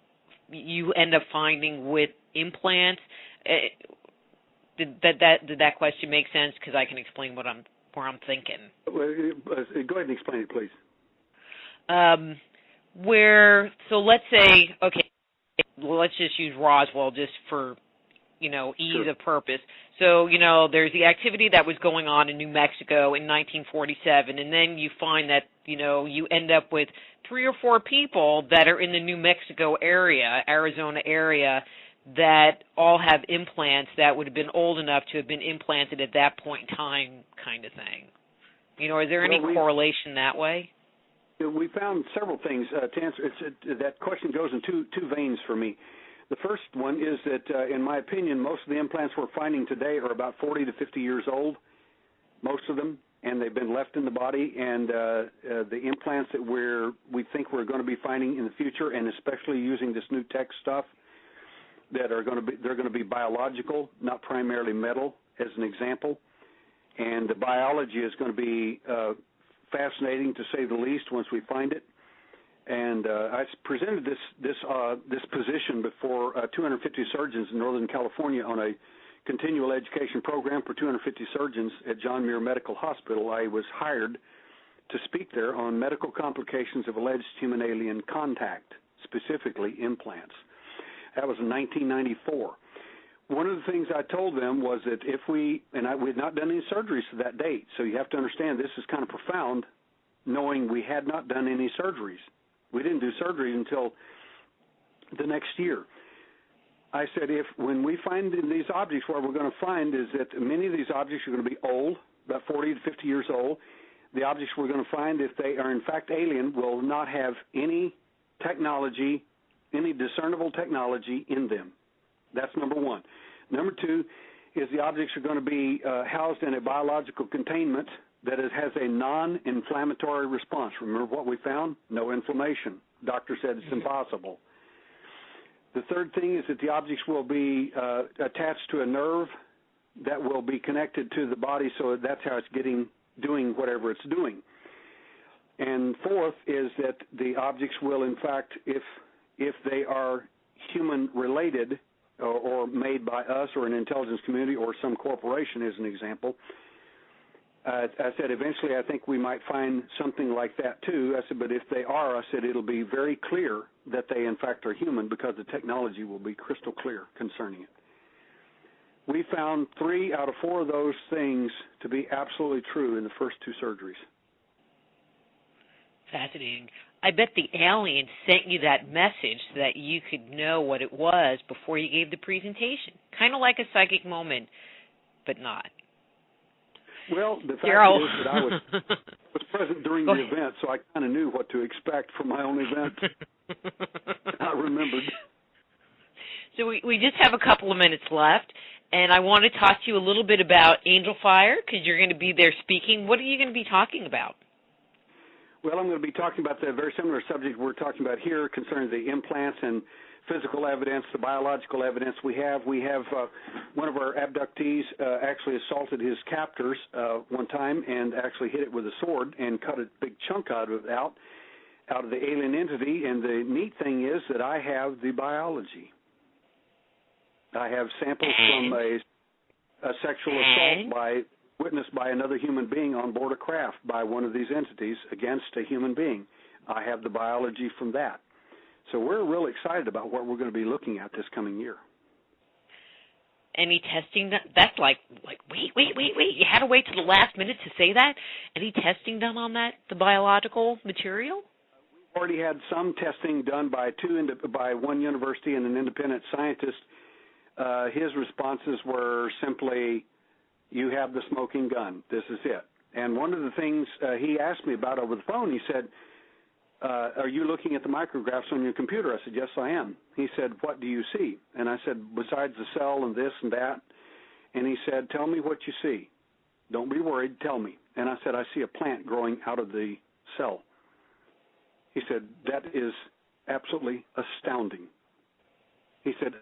you end up finding with implants? Did that question make sense? Because I can explain where I'm thinking.
Go ahead and explain it, please.
So let's say, okay, let's just use Roswell just for, you know, ease of purpose. So, you know, there's the activity that was going on in New Mexico in 1947, and then you find that, you know, you end up with 3 or 4 people that are in the New Mexico area, Arizona area, that all have implants that would have been old enough to have been implanted at that point in time, kind of thing. You know, is there any correlation that way?
We found several things to answer. That question goes in two veins for me. The first one is that, in my opinion, most of the implants we're finding today are about 40 to 50 years old, most of them, and they've been left in the body. And the implants that we think we're going to be finding in the future, and especially using this new tech stuff, they're going to be biological, not primarily metal, as an example. And the biology is going to be fascinating, to say the least, once we find it. And I presented this position before 250 surgeons in Northern California on a continual education program for 250 surgeons at John Muir Medical Hospital. I was hired to speak there on medical complications of alleged human alien contact, specifically implants. That was in 1994. One of the things I told them was that we had not done any surgeries to that date, so you have to understand this is kind of profound, knowing we had not done any surgeries. We didn't do surgery until the next year. I said, when we find in these objects, what we're going to find is that many of these objects are going to be old, about 40 to 50 years old. The objects we're going to find, if they are in fact alien, will not have any technology, any discernible technology in them. That's number one. Number two is the objects are going to be housed in a biological containment that has a non-inflammatory response. Remember what we found? No inflammation. Doctor said it's impossible. The third thing is that the objects will be attached to a nerve that will be connected to the body, so that's how it's doing whatever it's doing. And fourth is that the objects will, in fact, if they are human-related or made by us or an intelligence community or some corporation, as an example, I said, eventually I think we might find something like that too. I said, but if they are, I said, it'll be very clear that they in fact are human because the technology will be crystal clear concerning it. We found 3 out of 4 of those things to be absolutely true in the first 2 surgeries.
Fascinating. I bet the alien sent you that message so that you could know what it was before you gave the presentation. Kind of like a psychic moment, but not.
Well, the fact
Daryl.
is that I was present during the event, so I kind of knew what to expect from my own event. I remembered.
So we just have a couple of minutes left, and I want to talk to you a little bit about Angel Fire because you're going to be there speaking. What are you going to be talking about?
Well, I'm going to be talking about the very similar subject we're talking about here concerning the implants and physical evidence, the biological evidence we have. We have one of our abductees actually assaulted his captors one time and actually hit it with a sword and cut a big chunk out of the alien entity. And the neat thing is that I have the biology. I have samples from a sexual assault witnessed by another human being on board a craft by one of these entities against a human being. I have the biology from that. So we're really excited about what we're going to be looking at this coming year.
Any testing done? That's like wait. You had to wait to the last minute to say that? Any testing done on that, the biological material?
We've already had some testing done by one university and an independent scientist. His responses were simply, you have the smoking gun. This is it. And one of the things he asked me about over the phone, he said, are you looking at the micrographs on your computer? I said, yes, I am. He said, what do you see? And I said, besides the cell and this and that. And he said, tell me what you see. Don't be worried. Tell me. And I said, I see a plant growing out of the cell. He said, that is absolutely astounding. He said,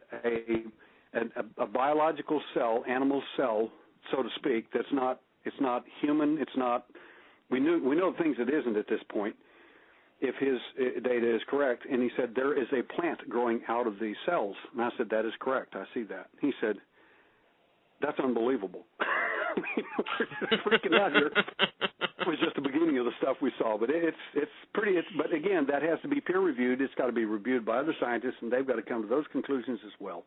a biological cell, animal cell, so to speak, it's not human, we know things it isn't at this point, if his data is correct. And he said, there is a plant growing out of these cells. And I said, that is correct, I see that. He said, that's unbelievable. We're freaking out here. It was just the beginning of the stuff we saw, but but again, that has to be peer reviewed. It's got to be reviewed by other scientists, and they've got to come to those conclusions as well.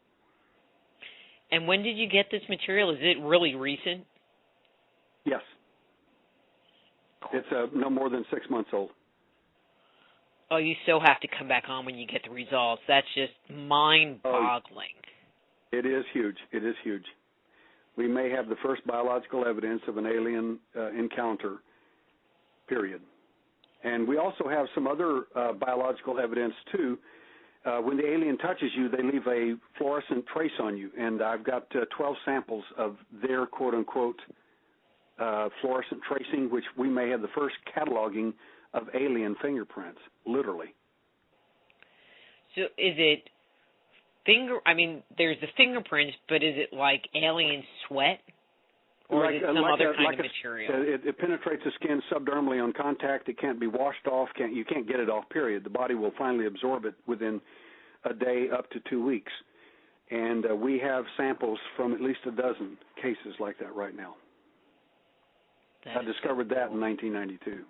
And when did you get this material? Is it really recent?
Yes. It's no more than 6 months old.
Oh, you so have to come back on when you get the results. That's just mind-boggling.
It is huge. It is huge. We may have the first biological evidence of an alien encounter, period. And we also have some other biological evidence, too. When the alien touches you, they leave a fluorescent trace on you. And I've got 12 samples of their, quote-unquote, fluorescent tracing, which we may have the first cataloging of alien fingerprints, literally.
So is it there's the fingerprints, but is it like alien sweat? Or is it some other kind of material?
It penetrates the skin subdermally on contact. It can't be washed off. You can't get it off, period. The body will finally absorb it within a day up to 2 weeks. And we have samples from at least a dozen cases like that right now. I discovered that in 1992.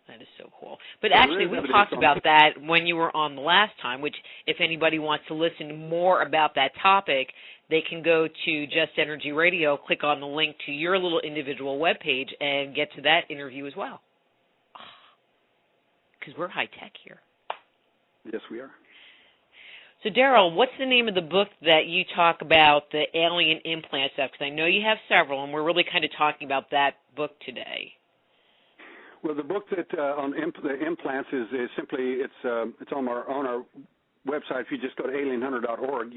That is so cool. But actually, we talked about that when you were on the last time, which if anybody wants to listen more about that topic, they can go to Just Energy Radio, click on the link to your little individual webpage, and get to that interview as well. Because we're high-tech here.
Yes, we are.
So, Daryl, what's the name of the book that you talk about the alien implant stuff? Because I know you have several, and we're really kind of talking about that book today.
Well, the book that on the implants is simply it's on our website. If you just go to alienhunter.org,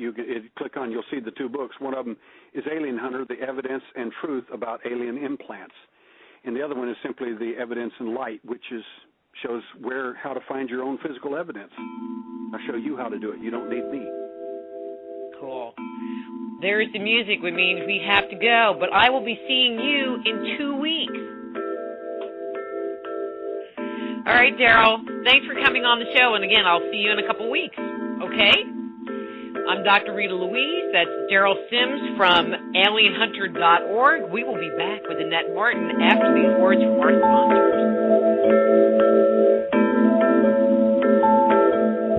click on, you'll see the 2 books. One of them is Alien Hunter: The Evidence and Truth About Alien Implants, and the other one is simply The Evidence and Light, which shows how to find your own physical evidence. I'll show you how to do it. You don't need me. Cool.
There's the music, which means we have to go, but I will be seeing you in 2 weeks. All right, Daryl, thanks for coming on the show, and again, I'll see you in a couple weeks, okay? I'm I'm Dr. Rita Louise. That's Daryl Sims from alienhunter.org. We will be back with Annette Martin after these words from our sponsors.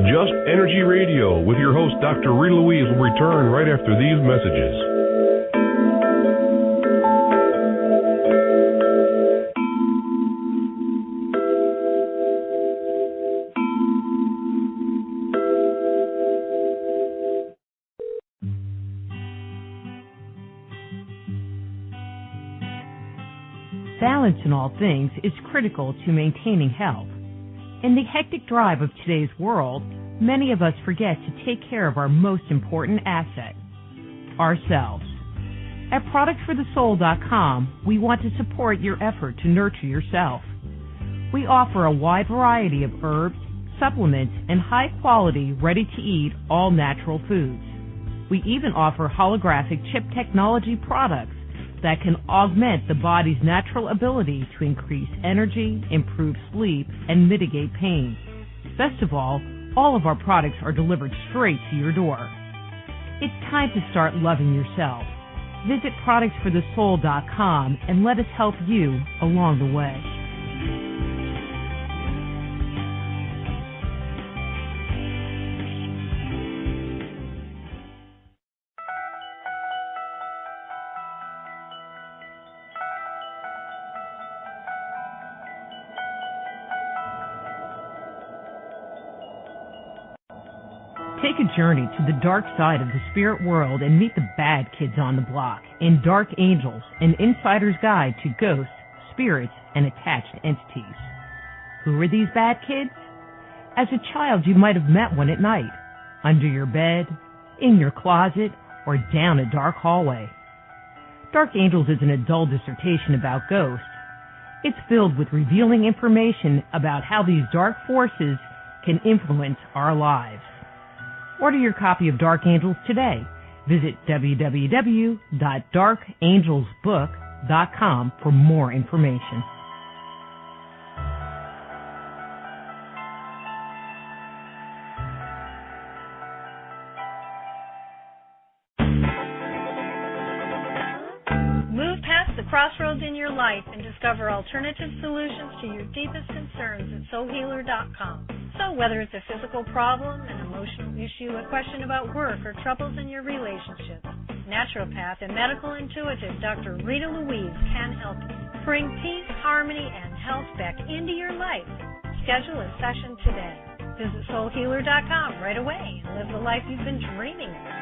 Just Energy Radio with your host, Dr. Rita Louise, will return right after these messages.
Balance in all things is critical to maintaining health. In the hectic drive of today's world, many of us forget to take care of our most important asset, ourselves. At ProductsForTheSoul.com, we want to support your effort to nurture yourself. We offer a wide variety of herbs, supplements, and high-quality, ready-to-eat, all-natural foods. We even offer holographic chip technology products that can augment the body's natural ability to increase energy, improve sleep, and mitigate pain. Best of all of our products are delivered straight to your door. It's time to start loving yourself. Visit ProductsForTheSoul.com and let us help you along the way. Take a journey to the dark side of the spirit world and meet the bad kids on the block in Dark Angels, an insider's guide to ghosts, spirits, and attached entities. Who are these bad kids? As a child, you might have met one at night, under your bed, in your closet, or down a dark hallway. Dark Angels is an adult dissertation about ghosts. It's filled with revealing information about how these dark forces can influence our lives. Order your copy of Dark Angels today. Visit www.darkangelsbook.com for more information.
Move past the crossroads in your life and discover alternative solutions to your deepest concerns at soulhealer.com. So whether it's a physical problem, an emotional issue, a question about work, or troubles in your relationship, naturopath and medical intuitive Dr. Rita Louise can help you. Bring peace, harmony, and health back into your life. Schedule a session today. Visit soulhealer.com right away and live the life you've been dreaming of.